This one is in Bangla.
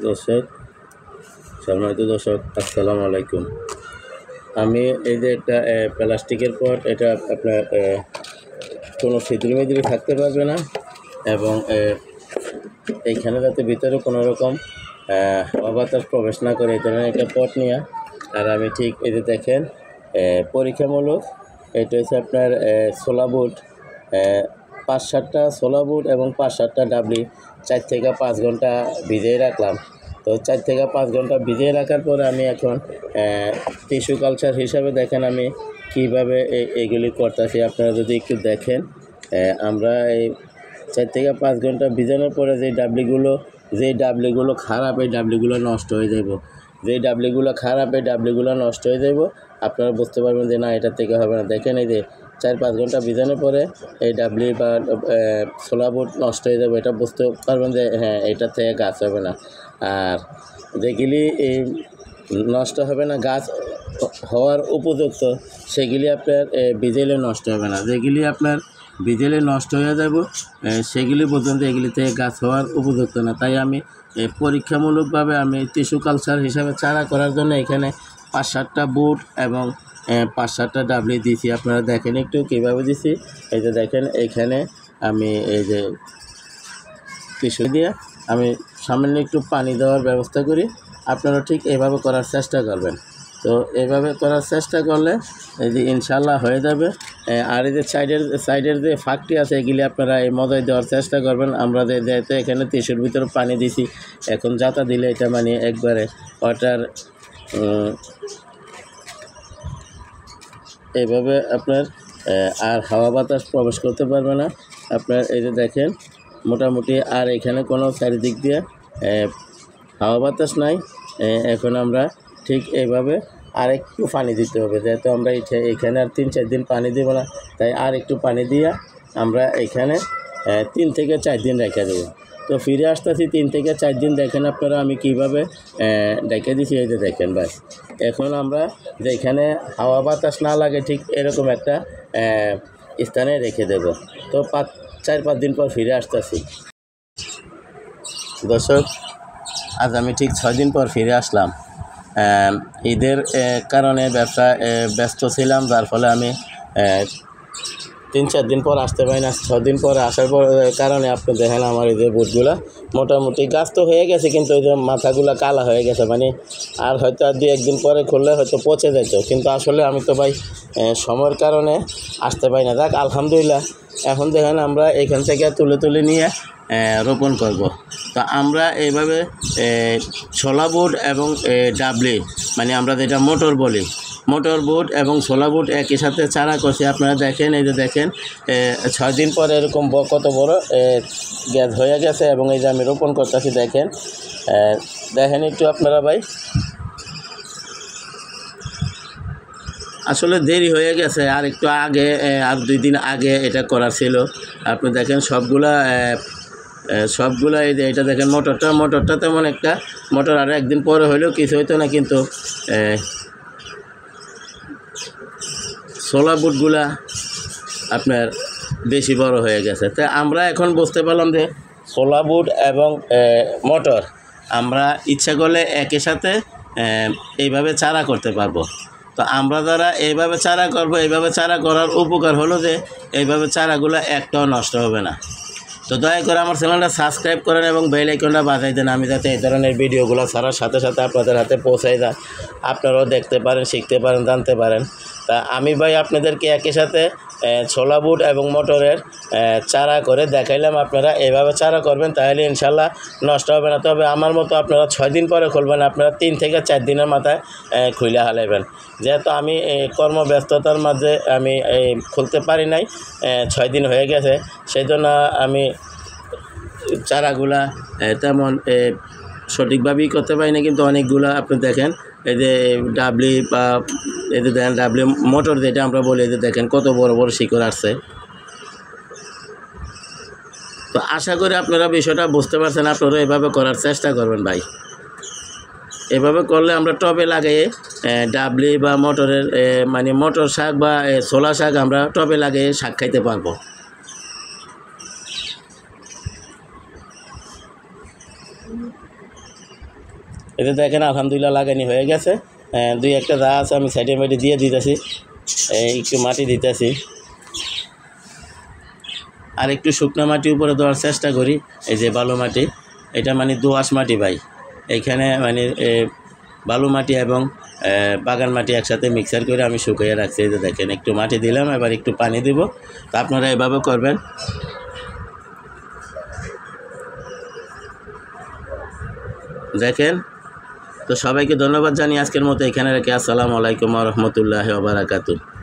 দর্শক, সম্মানিত দর্শক, আসসালামু আলাইকুম। আমি এই যে একটা প্লাস্টিকের পট, এটা আপনার কোনো ছিদ্র-মিদ্র থাকতে পারবে না এবং এইখানে যাতে ভিতরে কোনো রকম হাওয়া বাতাস প্রবেশ না করে এই ধরনের একটা পট নিয়ে। আর আমি ঠিক এই যে দেখেন পরীক্ষামূলক এটা হচ্ছে আপনার ছোলা বুট, 5-7টা ছোলা বুট এবং 5-7টা ডাবলি 4 থেকে 5 ঘন্টা ভিজিয়ে রাখলাম। তো 4 থেকে 5 ঘন্টা ভিজিয়ে রাখার পরে আমি এখন টিস্যু কালচার হিসাবে দেখেন আমি কীভাবে এইগুলি করতেছি। আপনারা যদি একটু দেখেন, আমরা এই 4 থেকে 5 ঘন্টা ভিজানোর পরে যে ডাবলিগুলো খারাপ, এই ডাবলিগুলো নষ্ট হয়ে যাব। যেই ডাবলিগুলো খারাপ, এই ডাবলিগুলো নষ্ট হয়ে যাব, আপনারা বুঝতে পারবেন যে না, এটার থেকে হবে না। দেখেন এই যে 4-5 ঘন্টা ভিজানোর পরে এই ডাবলি বা ছোলা বুট নষ্ট হয়ে যাবে, এটা বুঝতে পারবেন যে হ্যাঁ, এটার থেকে গাছ হবে না। আর যেগুলি এই নষ্ট হবে না, গাছ হওয়ার উপযুক্ত, সেগুলি আপনার ভিজাইলে নষ্ট হবে না। যেগুলি আপনার ভিজাইলে নষ্ট হয়ে যাব, সেগুলি পর্যন্ত এগুলি থেকে গাছ হওয়ার উপযুক্ত না। তাই আমি পরীক্ষামূলকভাবে আমি টিস্যু কালচার হিসাবে চারা করার জন্য এখানে 5-7টা বুট এবং 5-7টা ডাবলি দিয়েছি। আপনারা দেখেন একটু কীভাবে দিছি। এই যে দেখেন, এইখানে আমি এই যে টিস্যু দিয়ে আমি সামান্য একটু পানি দেওয়ার ব্যবস্থা করি। আপনারা ঠিক এইভাবে করার চেষ্টা করবেন। তো এইভাবে করার চেষ্টা করলে এই যে ইনশাল্লাহ হয়ে যাবে। আর এই যে সাইডের যে ফাঁকটি আছে, এগুলি আপনারা এই মজায় দেওয়ার চেষ্টা করবেন। আমরা যেহেতু এখানে টিস্যুর ভিতরে পানি দিছি, এখন যাতা দিলে এটা মানে একবারে ওটার এইভাবে আপনার আর হাওয়া বাতাস প্রবেশ করতে পারবে না। আপনার এই যে দেখেন মোটামুটি আর এখানে কোনো চারিদিক দিয়ে হাওয়া বাতাস নাই। এখন আমরা ঠিক এইভাবে আর একটু পানি দিতে হবে, যেহেতু আমরা এখানে আর 3-4 দিন পানি দেবো না, তাই আর একটু পানি দিয়ে আমরা এখানে 3 থেকে 4 দিন রেখে দেবো। তো ফিরে আসতেছি 3 থেকে 4 দিন। দেখেন আপনারা আমি কীভাবে রেখে দিছি। এই যে দেখেন ভাই, এখন আমরা যেখানে হাওয়া বাতাস না লাগে ঠিক এরকম একটা স্থানে রেখে দেব। তো 4-5 দিন পর ফিরে আসতেছি। দর্শক, আজ আমি ঠিক 6 দিন পর ফিরে আসলাম। ঈদের কারণে ব্যস্ত ছিলাম, যার ফলে আমি 3-4 দিন পর আসতে পারি না। 6 দিন পর আসার কারণে আপনি দেখেন আমার এই যে বুটগুলা মোটামুটি গাছ তো হয়ে গেছে, কিন্তু ওই যে মাথাগুলো কালা হয়ে গেছে। মানে আর হয়তো আর 2-1 দিন পরে খুললে হয়তো পচে যেত, কিন্তু আসলে আমি তো ভাই সময়ের কারণে আসতে পারি না। যাক, আলহামদুলিল্লাহ, এখন দেখেন আমরা এখান থেকে তুলে নিয়ে রোপণ করব। তো আমরা এইভাবে ছোলা বুট এবং ডাবলি, মানে আমরা যেটা মোটর বলি, মোটর বুট এবং ছোলা বুট একই সাথে চারা করছি। আপনারা দেখেন, এই যে দেখেন 6 দিন পরে এরকম কত বড় গ্যাস হয়ে গেছে এবং এই যে আমি রোপণ করতেছি। দেখেন একটু আপনারা ভাই, আসলে দেরি হয়ে গেছে। আর একটু আগে, আর 2 দিন আগে এটা করার ছিল। আপনি দেখেন সবগুলা এই যে এটা দেখেন, মোটরটা তেমন একটা মোটর আর একদিন পরে হইলেও কিছু হইতো না, কিন্তু ছোলা বুটগুলা আপনার বেশি বড় হয়ে গেছে। তাই আমরা এখন বুঝতে পারলাম যে ছোলা বুট এবং মোটর আমরা ইচ্ছা করলে একই সাথে এইভাবে চারা করতে পারবো। তো আমরা যারা এইভাবে চারা করব, এইভাবে চারা করার উপকার হলো যে এইভাবে চারাগুলো একটাও নষ্ট হবে না। তো দয়া করে আমার চ্যানেলটা সাবস্ক্রাইব করেন এবং বেল আইকনটা বাজাই দেন, আমি যাতে এই ধরনের ভিডিওগুলো ছাড়ার সাথে সাথে আপনাদের হাতে পৌঁছায় যায়, আপনারাও দেখতে পারেন, শিখতে পারেন, জানতে পারেন। তা আমি ভাই আপনাদেরকে একই সাথে ছোলা বুট এবং মোটরের চারা করে দেখাইলাম। আপনারা এইভাবে চারা করবেন, তাহলে ইনশাল্লাহ নষ্ট হবে না। তবে আমার মতো আপনারা 6 দিন পরে খুলবেন, আপনারা 3 থেকে 4 দিনের মাথায় খুলে হালাইবেন। যেহেতু আমি কর্মব্যস্ততার মাঝে আমি খুলতে পারি নাই, 6 দিন হয়ে গেছে, সেই জন্য আমি চারাগুলা তেমন সঠিকভাবেই করতে পারি না। কিন্তু অনেকগুলা আপনি দেখেন, এই যে ডাবলি বা এই যে দেখেন ডাবলি মোটর যেটা আমরা বলি, এই যে দেখেন কত বড় বড় শিকড় আসছে। তো আশা করি আপনারা বিষয়টা বুঝতে পারছেন। আপনারা এভাবে করার চেষ্টা করবেন ভাই। এভাবে করলে আমরা টবে লাগিয়ে ডাবলি বা মোটরের মানে মোটর শাক বা ছোলা শাক আমরা টবে লাগিয়ে শাক খাইতে পারবো। এতে দেখেন আলহামদুলিল্লাহ লাগানি হয়ে গেছে। দুই একটা যা আছে আমি সাইডে মাইডে দিয়ে দিতেছি, একটু মাটি দিতেছি, আর একটু শুকনো মাটি উপরে দেওয়ার চেষ্টা করি। এই যে বালু মাটি, এটা মানে দোআঁশ মাটি ভাই, এইখানে মানে বালু মাটি এবং বাগান মাটি একসাথে মিক্সার করে আমি শুকিয়ে রাখছি। এই যে দেখেন একটু মাটি দিলাম, এবার একটু পানি দিব। তো আপনারা এভাবে করবেন, দেখেন। তো সবাইকে ধন্যবাদ জানিয়ে আজকের মতো এখানে রেখে আসসালামু আলাইকুম ওয়া রাহমাতুল্লাহি ওয়া বারাকাতুহু।